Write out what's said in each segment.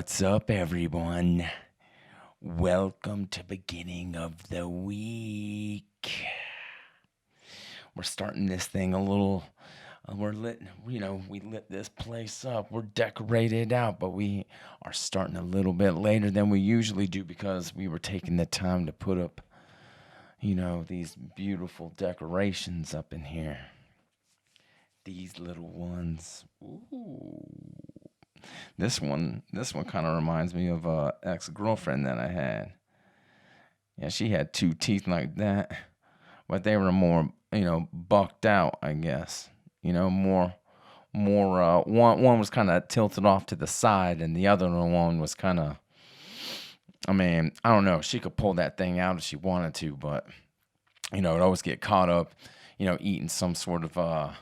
What's up, everyone? Welcome to beginning of the week. We're starting this thing a little. We're lit. We lit this place up. We're decorated out, but we are starting a little bit later than we usually do because we were taking the time to put up, these beautiful decorations up in here. These little ones. Ooh. This one kind of reminds me of a ex-girlfriend that I had. Yeah, she had two teeth like that, but they were more, bucked out, I guess. More. One was kind of tilted off to the side, and the other one was kind of. I mean, I don't know. She could pull that thing out if she wanted to, but it'd always get caught up, eating some sort of a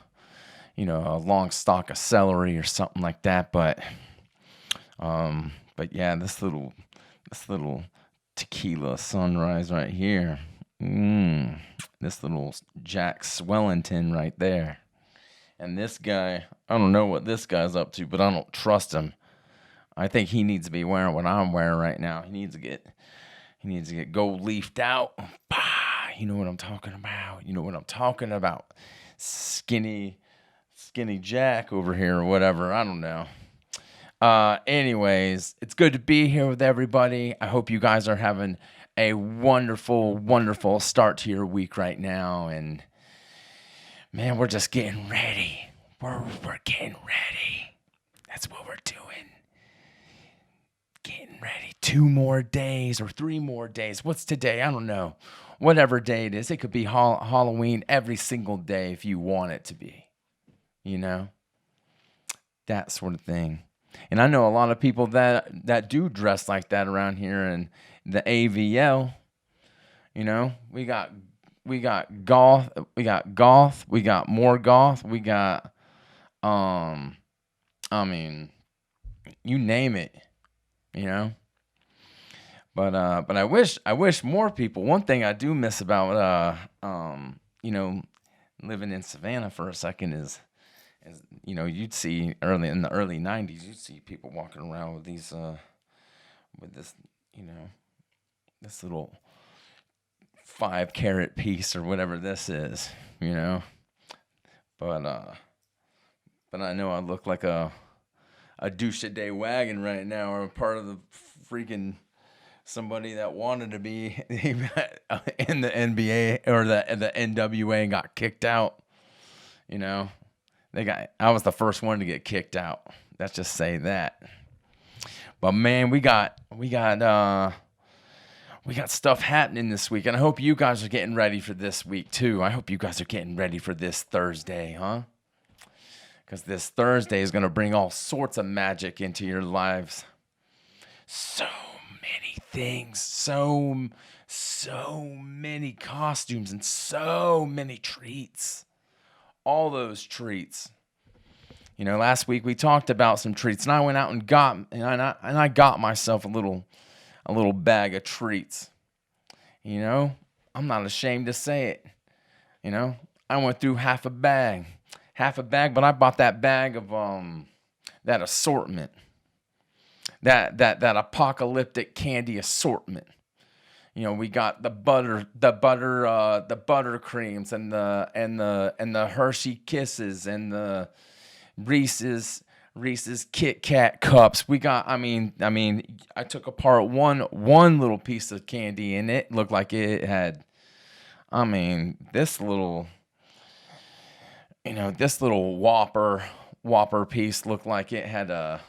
long stalk of celery or something like that. But yeah, this little tequila sunrise right here. This little Jack Swellington right there. And this guy, I don't know what this guy's up to, but I don't trust him. I think he needs to be wearing what I'm wearing right now. He needs to get gold leafed out. Bah, you know what I'm talking about. Skinny Jack over here or whatever. I don't know. Anyways, it's good to be here with everybody. I hope you guys are having a wonderful, wonderful start to your week right now. And man, we're just getting ready. We're getting ready. That's what we're doing. Getting ready. 2 more days or 3 more days. What's today? I don't know. Whatever day it is. It could be Halloween every single day if you want it to be. That sort of thing. And I know a lot of people that do dress like that around here in the AVL. We got goth, we got more goth, we got you name it, But I wish more people. One thing I do miss about living in Savannah for a second is you'd see in the early 90s, you'd see people walking around with these, this little 5-carat piece or whatever this is, But I know I look like a douche a day wagon right now, or a part of the freaking somebody that wanted to be in the NBA or the NWA and got kicked out, I was the first one to get kicked out. Let's just say that. But man, we got stuff happening this week, and I hope you guys are getting ready for this week too. I hope you guys are getting ready for this Thursday, huh? Because this Thursday is gonna bring all sorts of magic into your lives. So many things, so many costumes, and so many treats. All those treats. Last week we talked about some treats, and I went out and I got myself a little bag of treats. I'm not ashamed to say it. I went through half a bag, but I bought that bag of that assortment, that apocalyptic candy assortment. We got the butter creams and the Hershey Kisses and the Reese's Kit Kat cups. We got. I took apart one little piece of candy, and it looked like it had. This little Whopper piece looked like it had a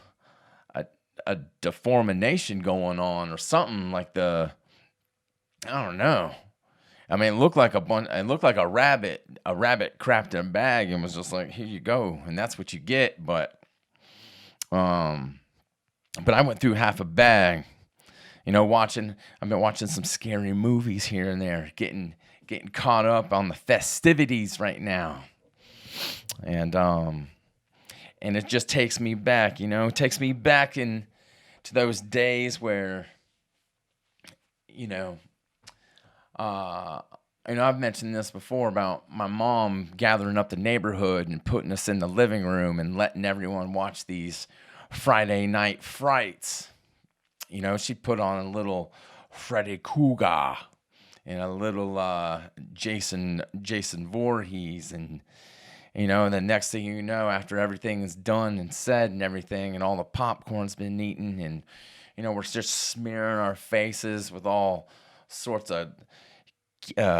deformation going on or something like I don't know. It looked like a rabbit crapped in a bag and was just like, here you go, and that's what you get. But I went through half a bag, I've been watching some scary movies here and there, getting caught up on the festivities right now, and it just takes me back, to those days where, I've mentioned this before about my mom gathering up the neighborhood and putting us in the living room and letting everyone watch these Friday night frights. She put on a little Freddy Krueger and a little Jason Voorhees, and the next thing you know, after everything is done and said and everything, and all the popcorn's been eaten, and we're just smearing our faces with all sorts of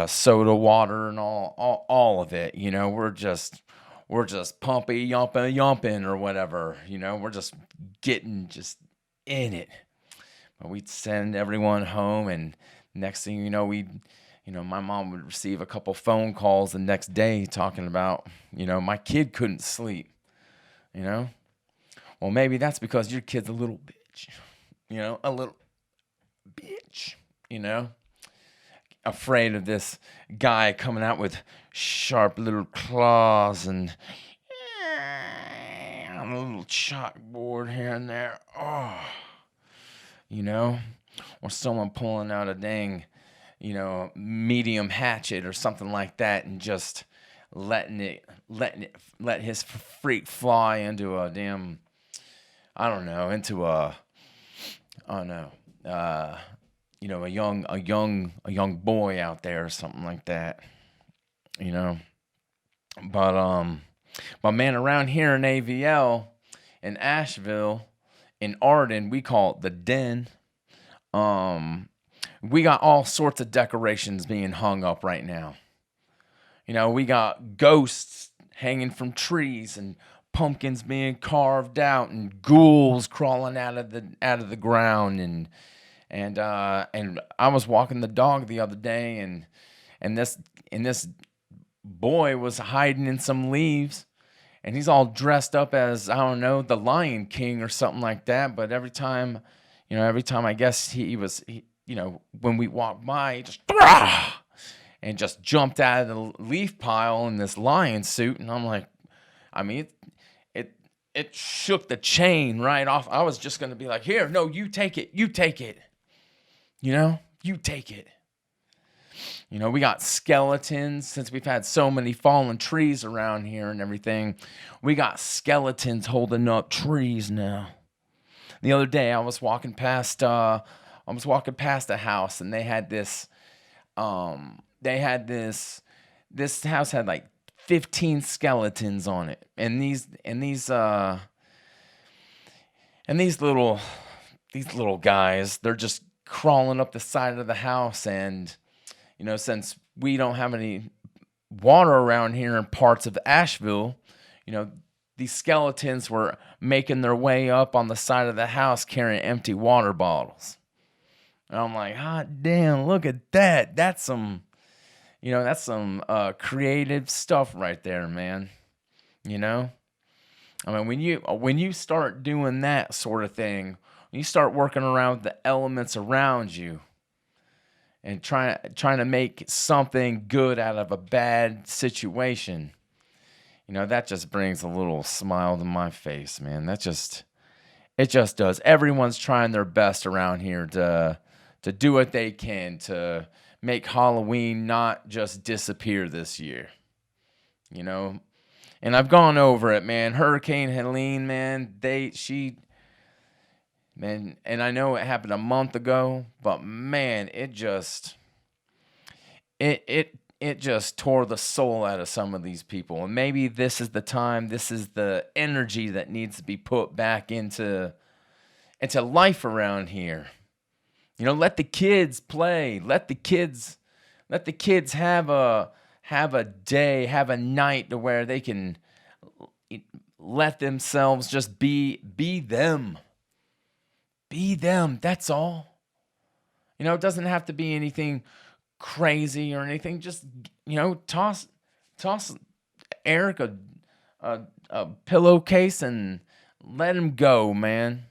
soda water and all of it. We're just pumpy yumping or whatever. We're just getting just in it. But we'd send everyone home, and next thing you know, my mom would receive a couple phone calls the next day talking about, my kid couldn't sleep. Well, maybe that's because your kid's a little bitch. A little bitch. Afraid of this guy coming out with sharp little claws and on a little chalkboard here and there. Oh, or someone pulling out a dang, medium hatchet or something like that, and just let his freak fly into a damn, I don't know, a young boy out there or something like that, But man, around here in AVL, in Asheville, in Arden, we call it the Den. We got all sorts of decorations being hung up right now. We got ghosts hanging from trees and pumpkins being carved out and ghouls crawling out of the ground, and I was walking the dog the other day, and this boy was hiding in some leaves, and he's all dressed up as, I don't know, the Lion King or something like that. But every time I guess when we walked by, he just and just jumped out of the leaf pile in this lion suit, and I'm like, I mean, it shook the chain right off. I was just gonna be like, here, no, you take it. You take it. We got skeletons, since we've had so many fallen trees around here and everything. We got skeletons holding up trees now. The other day I was walking past a house, and they had this this house had like 15 skeletons on it. And these little guys, they're just crawling up the side of the house. And since we don't have any water around here in parts of Asheville, these skeletons were making their way up on the side of the house carrying empty water bottles. And I'm like, hot damn, look at that. That's some creative stuff right there, man. I mean, when you start doing that sort of thing, when you start working around with the elements around you and trying to make something good out of a bad situation, that just brings a little smile to my face, man. It just does. Everyone's trying their best around here to do what they can to make Halloween not just disappear this year. And I've gone over it, man. Hurricane Helene, man, and I know it happened a month ago, but man, it just tore the soul out of some of these people. And maybe this is the time, this is the energy that needs to be put back into life around here. Let the kids play. Let the kids have a day, have a night to where they can let themselves just be them. Be them. That's all. It doesn't have to be anything crazy or anything. Just toss Eric a pillowcase and let him go, man.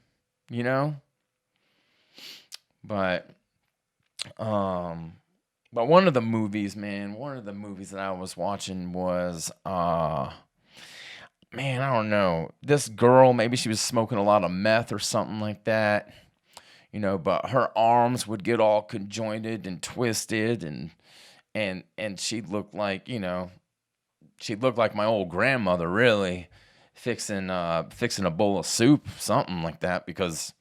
But one of the movies that I was watching was man, I don't know. This girl, maybe she was smoking a lot of meth or something like that. But her arms would get all conjointed and twisted, and she looked like, my old grandmother, really, fixing a bowl of soup, something like that, because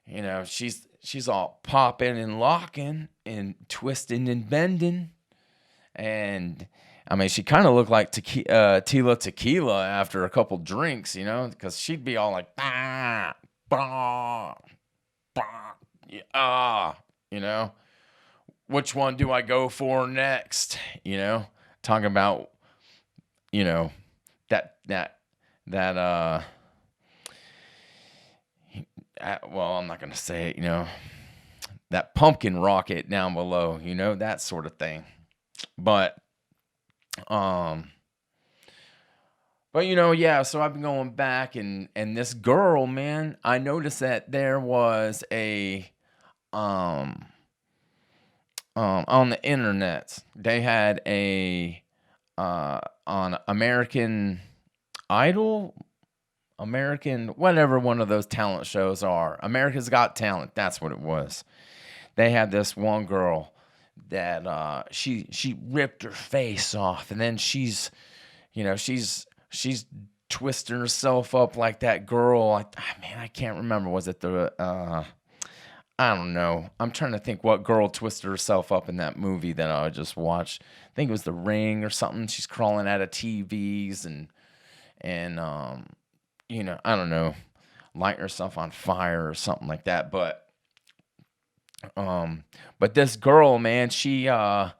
You know, she's all popping and locking and twisting and bending. And I mean, she kind of looked like Tila Tequila after a couple drinks, you know, because she'd be all like, bah, bah, bah, yeah, you know, which one do I go for next? You know, talking about, you know, that well, I'm not gonna say it, you know, that pumpkin rocket down below, you know, that sort of thing. But um But you know, yeah, so I've been going back and this girl, man, I noticed that there was a um on the internet, they had a on American Idol, American whatever one of those talent shows are. America's Got Talent, that's what it was. They had this one girl that she ripped her face off, and then she's you know, she's twisting herself up like that girl. Man, I can't remember. Was it the I don't know. I'm trying to think what girl twisted herself up in that movie that I just watched. I think it was The Ring or something. She's crawling out of TVs and you know, I don't know, lighting herself on fire or something like that. But this girl, man, she at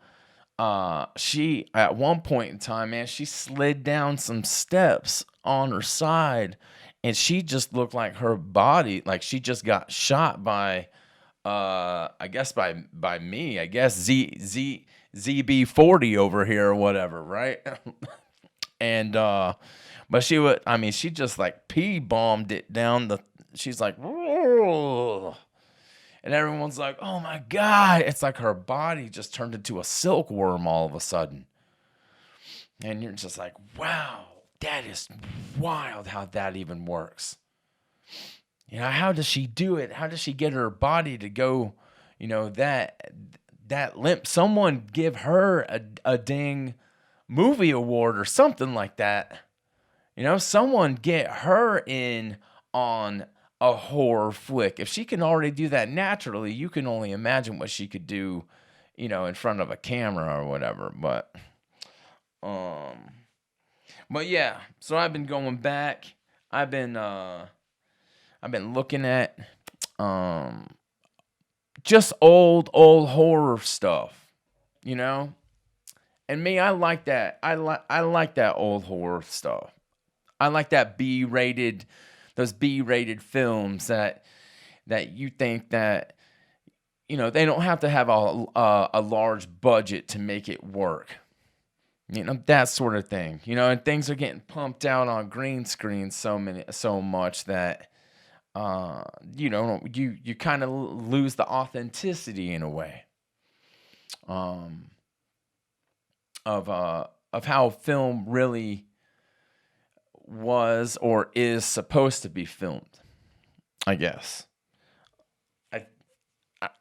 one point in time, man, she slid down some steps on her side, and she just looked like her body, like she just got shot by, I guess by me, I guess ZB40 over here or whatever, right? And but she would, I mean, she just like pee bombed it down the. She's like, "Whoa." And everyone's like, oh my God. It's like her body just turned into a silkworm all of a sudden. And you're just like, wow, that is wild how that even works. You know, how does she do it? How does she get her body to go, you know, that limp? Someone give her a dang movie award or something like that. You know, someone get her in on a horror flick. If she can already do that naturally, you can only imagine what she could do, you know, in front of a camera or whatever. Um, but yeah. So I've been going back. I've been looking at just old horror stuff, you know. And me, I like that. I like that old horror stuff. I like that B-rated, those B-rated films that you think that, you know, they don't have to have a large budget to make it work. You know, that sort of thing. You know, and things are getting pumped out on green screen so much that you know, you kind of lose the authenticity in a way. Um of how film really was or is supposed to be filmed, I guess. I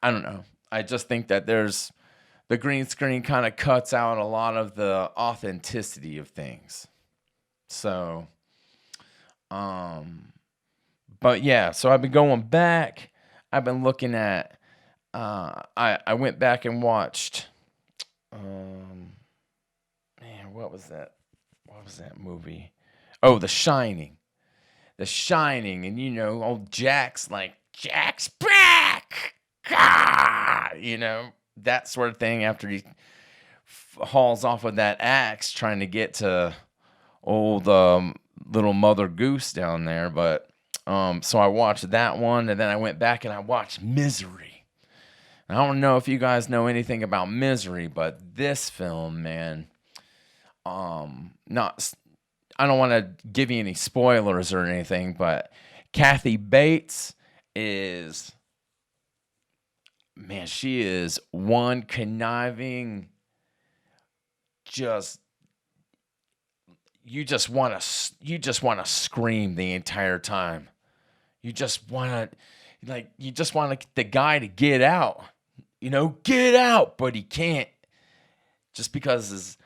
I don't know. I just think that there's the green screen kind of cuts out a lot of the authenticity of things. So, um, but yeah, so I've been going back. I've been looking at. I went back and watched. Um, Man, what was that? What was that movie? Oh, The Shining. The Shining, and you know, old Jack's like Jack's back. Ah! You know, that sort of thing after he hauls off with that axe trying to get to old little Mother Goose down there. But so I watched that one, and then I went back and I watched Misery. And I don't know if you guys know anything about Misery, but this film, man, not I don't want to give you any spoilers or anything, but Kathy Bates is, man, she is one conniving, just you just want to scream the entire time. You just want to the guy to get out. You know, get out, but he can't just because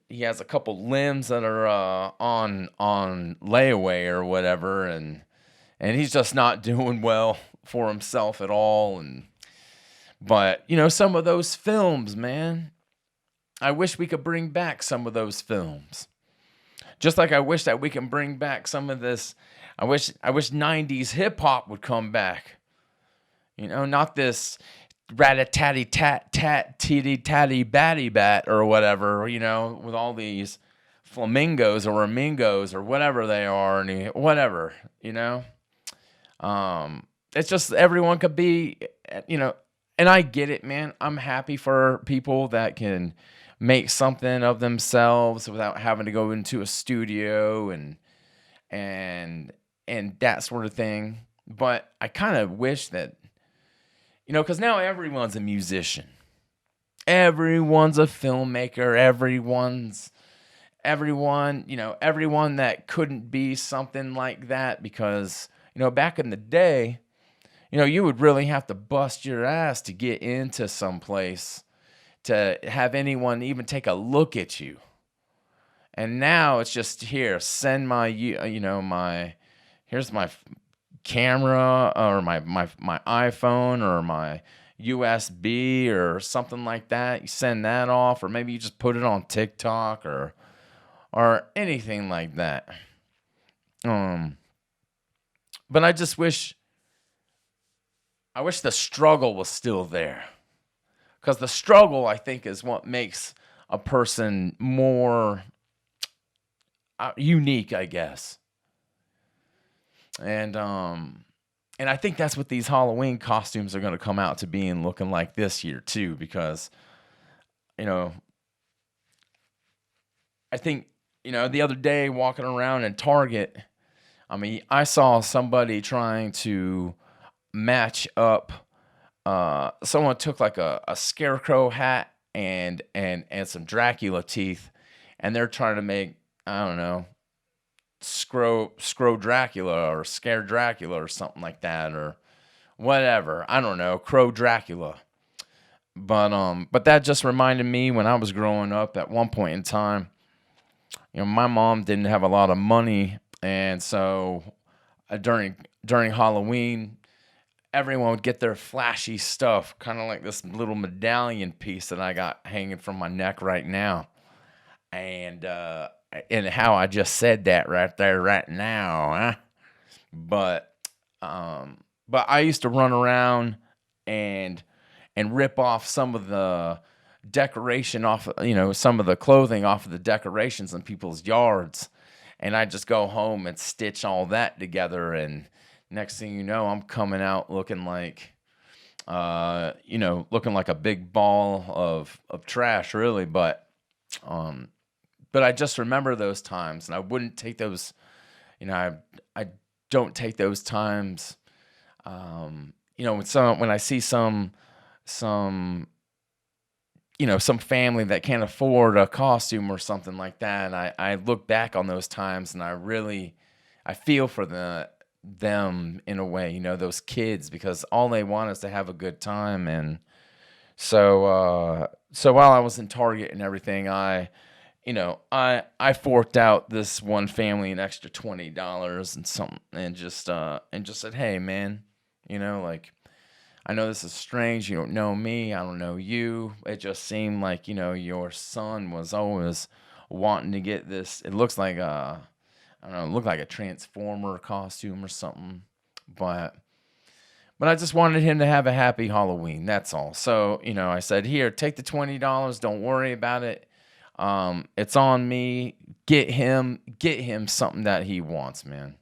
he has a couple limbs that are on layaway or whatever, and he's just not doing well for himself at all. But some of those films, man, I wish we could bring back some of those films. Just like I wish that we can bring back some of this. I wish 90s hip hop would come back. Not this rat-a-tatty tat tat titty tatty batty bat or whatever, with all these flamingos or amigos or whatever they are, and whatever, it's just everyone could be, and I get it, man. I'm happy for people that can make something of themselves without having to go into a studio and that sort of thing. But I kind of wish that, because now everyone's a musician. Everyone's a filmmaker. Everyone that couldn't be something like that because, back in the day, you would really have to bust your ass to get into some place to have anyone even take a look at you. And now it's just here, send here's my camera or my iPhone or my USB or something like that. You send that off, or maybe you just put it on TikTok or anything like that. But I wish the struggle was still there. Because the struggle, I think, is what makes a person more unique, I guess. And I think that's what these Halloween costumes are going to come out to be and looking like this year too. Because, I think, the other day walking around in Target, I saw somebody trying to match up. Someone took like a scarecrow hat and some Dracula teeth, and they're trying to make, I don't know, Scro Dracula or Scare Dracula or something like that, or whatever. I don't know, Crow Dracula. But that just reminded me when I was growing up at one point in time, my mom didn't have a lot of money, and so during Halloween, everyone would get their flashy stuff, kind of like this little medallion piece that I got hanging from my neck right now. And how I just said that right there, right now, huh? But I used to run around and rip off some of the decoration off, some of the clothing off of the decorations in people's yards. And I just go home and stitch all that together, and next thing you know, I'm coming out looking like, looking like a big ball of trash, really. But I just remember those times, and I wouldn't take those. I don't take those times. When I see some family that can't afford a costume or something like that, and I look back on those times, and I feel for them in a way, those kids, because all they want is to have a good time. And so while I was in Target and everything, I forked out this one family an extra $20 and something, and just said, hey man, I know this is strange. You don't know me. I don't know you. It just seemed like, your son was always wanting to get this. It looks like I don't know, it looked like a Transformer costume or something. But I just wanted him to have a happy Halloween. That's all. So, I said, here, take the $20. Don't worry about it. It's on me. Get him something that he wants, man.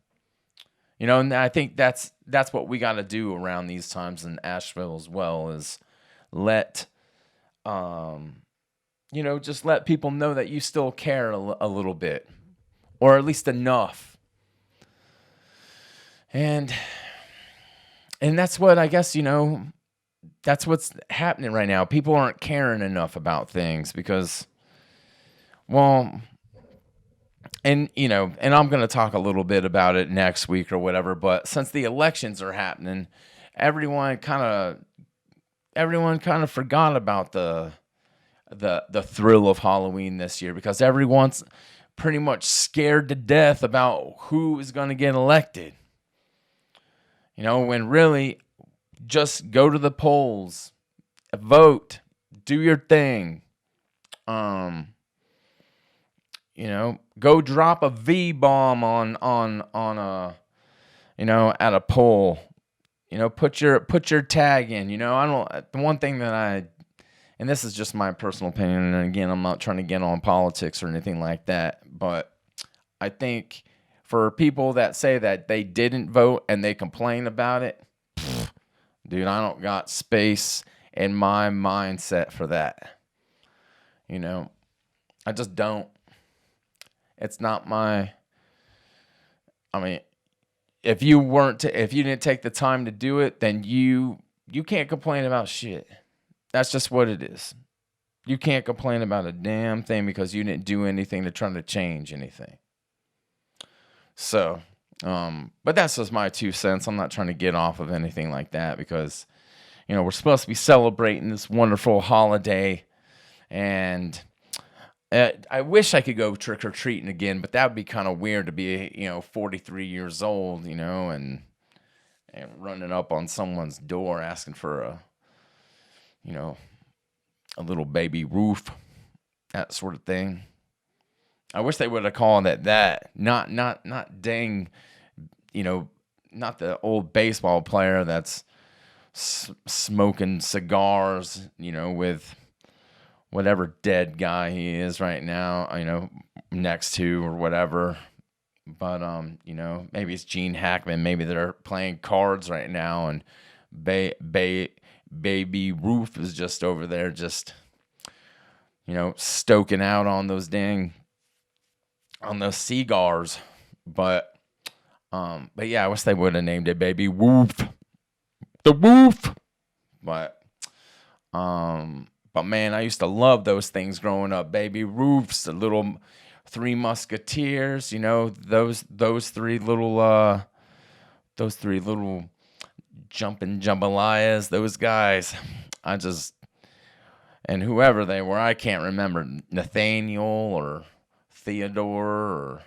And I think that's what we got to do around these times in Asheville as well, is just let people know that you still care a little bit, or at least enough. And that's what I guess, that's what's happening right now. People aren't caring enough about things because, well, and I'm going to talk a little bit about it next week or whatever, but since the elections are happening, everyone kind of forgot about the thrill of Halloween this year, because everyone's pretty much scared to death about who is going to get elected. When really just go to the polls, vote, do your thing. Go drop a V bomb on a, at a poll. Put your tag in. The one thing that and this is just my personal opinion, and again, I'm not trying to get on politics or anything like that, but I think for people that say that they didn't vote and they complain about it, dude, I don't got space in my mindset for that. I just don't. It's not my. I mean, if you didn't take the time to do it, then you can't complain about shit. That's just what it is. You can't complain about a damn thing because you didn't do anything to try to change anything. So, but that's just my 2 cents. I'm not trying to get off of anything like that because, we're supposed to be celebrating this wonderful holiday, and I wish I could go trick-or-treating again, but that would be kind of weird to be, 43 years old, and running up on someone's door asking for a little baby Ruth, that sort of thing. I wish they would have called it that. Not dang, not the old baseball player that's smoking cigars, with whatever dead guy he is right now, next to or whatever. But, maybe it's Gene Hackman. Maybe they're playing cards right now, and Baby Ruth is just over there just, stoking out on those cigars. But yeah, I wish they would have named it Baby Ruth. The Ruth. But man, I used to love those things growing up. Baby Ruths, the little Three Musketeers, those three little jumping jambalayas, those guys. And whoever they were, I can't remember. Nathaniel or Theodore or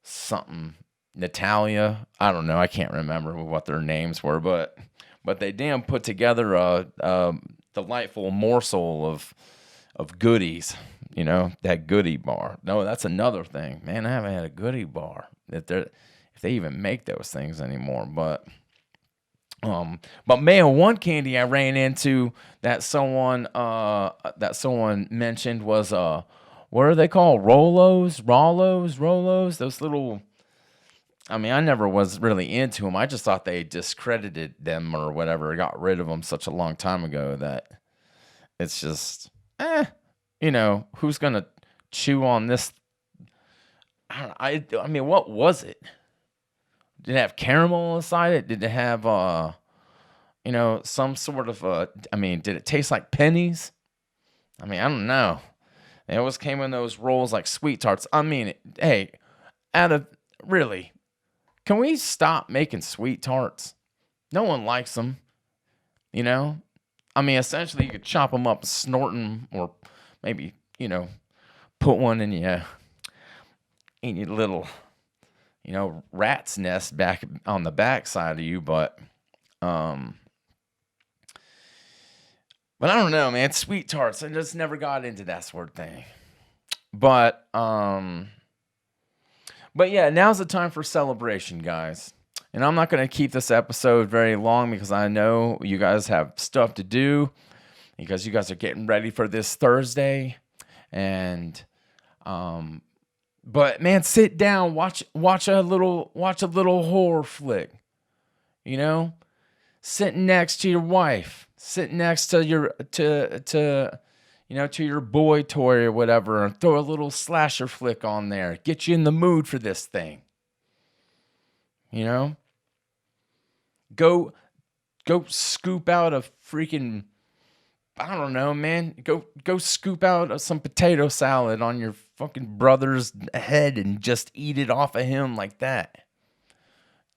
something. Natalia. I don't know. I can't remember what their names were, but they damn put together a delightful morsel of goodies. That goodie bar. No, that's another thing. Man, I haven't had a goodie bar. If they even make those things anymore, but man, one candy I ran into that someone mentioned was what are they called? Rollos? Those little. I mean, I never was really into them. I just thought they discredited them or whatever, got rid of them such a long time ago that it's just, who's gonna chew on this? I mean, what was it? Did it have caramel inside it? Did it have, some sort of, did it taste like pennies? I mean, I don't know. They always came in those rolls like sweet tarts. I mean, hey, really, can we stop making sweet tarts? No one likes them, I mean, essentially, you could chop them up, snort them, or maybe, put one in your little, rat's nest back on the back side of you. But I don't know, man. Sweet tarts, I just never got into that sort of thing. But yeah, now's the time for celebration, guys. And I'm not going to keep this episode very long because I know you guys have stuff to do because you guys are getting ready for this Thursday. And but man, sit down, watch a little horror flick. Sitting next to your wife, sitting next to your to your boy toy or whatever, and throw a little slasher flick on there. Get you in the mood for this thing. Go scoop out a freaking, I don't know, man. Go scoop out some potato salad on your fucking brother's head and just eat it off of him like that.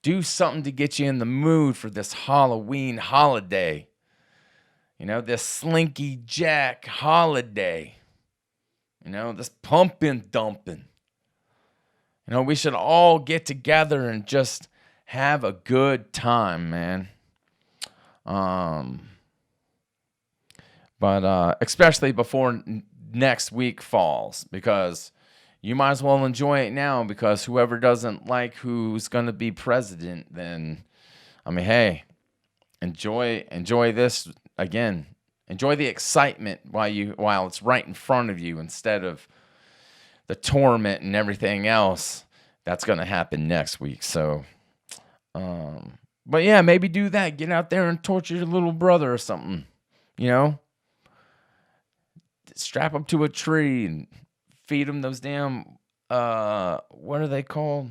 Do something to get you in the mood for this Halloween holiday. This Slinky Jack holiday. This pumpkin dumping. We should all get together and just have a good time, man. But especially before next week falls, because you might as well enjoy it now, because whoever doesn't like who's going to be president, then, I mean, hey, enjoy this again. Enjoy the excitement while it's right in front of you, instead of the torment and everything else that's going to happen next week. So, but yeah, maybe do that. Get out there and torture your little brother or something, strap him to a tree and feed him those damn, what are they called?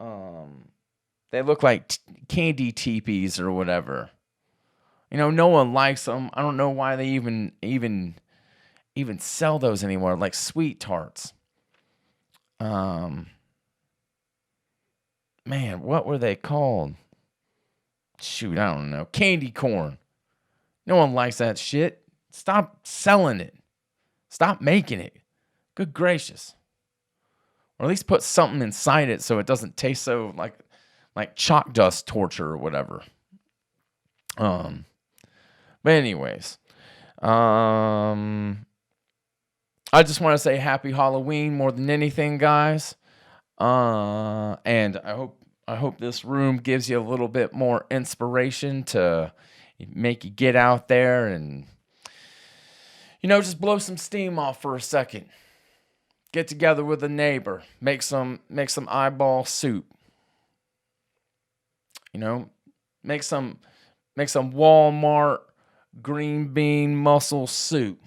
They look like candy teepees or whatever. No one likes them. I don't know why they even sell those anymore, like sweet tarts. Man, what were they called? Shoot, I don't know. Candy corn. No one likes that shit. Stop selling it. Stop making it. Good gracious. Or at least put something inside it so it doesn't taste so like chalk dust torture or whatever. But anyways, I just want to say happy Halloween more than anything, guys. And I hope this room gives you a little bit more inspiration to make you get out there and, just blow some steam off for a second. Get together with a neighbor, make some eyeball soup. Make some Walmart green bean mussel soup.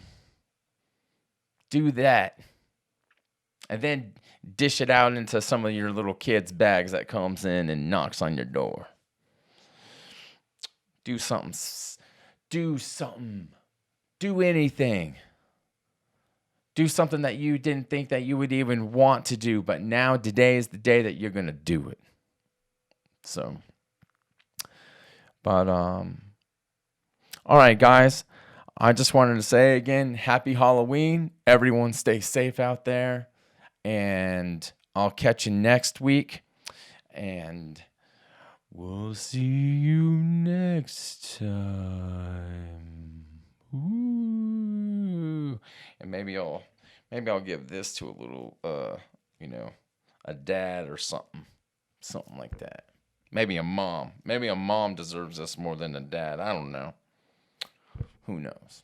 Do that. And then dish it out into some of your little kids' bags that comes in and knocks on your door. Do something. Do something. Do anything. Do something that you didn't think that you would even want to do, but now today is the day that you're going to do it. So, but, all right, guys. I just wanted to say again, happy Halloween. Everyone stay safe out there. And I'll catch you next week. And we'll see you next time. Ooh. And maybe I'll give this to a little, a dad or something like that. Maybe a mom. Maybe a mom deserves this more than a dad. I don't know. Who knows?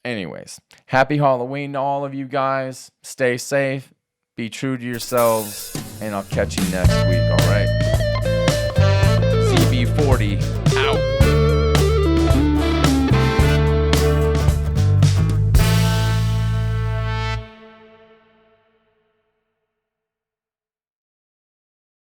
Anyways, happy Halloween to all of you guys. Stay safe. Be true to yourselves. And I'll catch you next week. All right.